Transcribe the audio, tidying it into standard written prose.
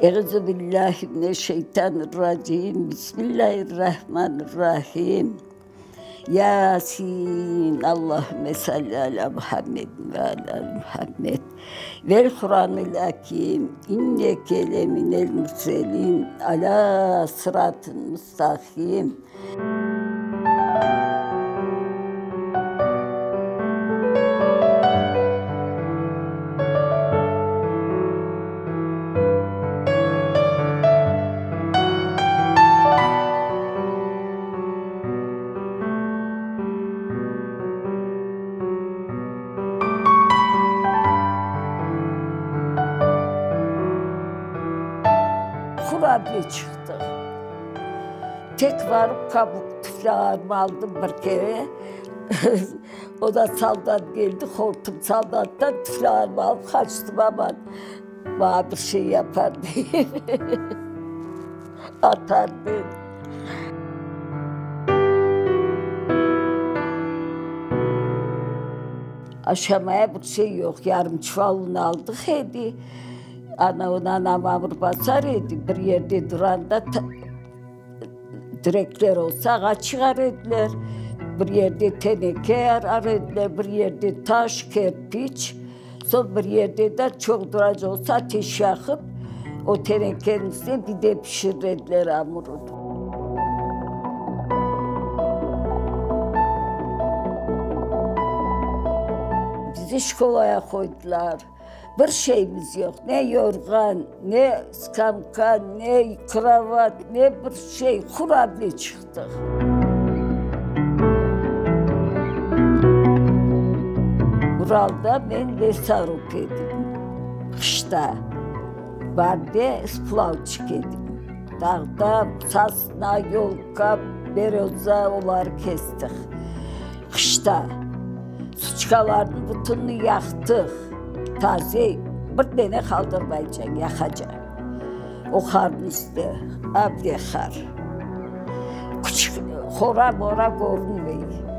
Euzubillahimineşşeytanirracim. Bismillahirrahmanirrahim. Yasin. Allahümme salli ala Muhammed ve ala Muhammed. Vel Kur'an-ı Hakim. İnneke leminel murselin. Ala sıratın müstakim. Kurabiye çıktı. Tek varıp kabuk tüflağımı aldım bir kere. O da saldan geldi, korktum saldandan tüflağımı alıp kaçtım ama bana bir şey yapar diye. Atar beni. Aşamaya bir şey yok, yarım çuvalını aldık hedi. Anam ağır basar idi, bir yerde duranda direkler olsa kaç çıkar ediler. Bir yerde teneke yarar ediler, bir yerde taş, kerpiç. Son bir yerde de çok duracak olsa ateş yakıp o tenekenin üstüne bir de pişirirdiler hamurunu. Bizi şkolaya koydular. Bir şeyimiz yok. Ne yorgan, ne skamka, ne kravat, ne bir şey. Kurabiye çıktık. Ural'da ben Vesarop edim. Kışta. Barde splavçık edim. Dağda sasna, yolka, beroza onları kestik. Kışta. Suçkaların bütününü yaktık. Taze bir tane kaldırmayacaksın, yakacaksın. O karın üstü, abdi kar. Küçük, hora mora görünmüyor.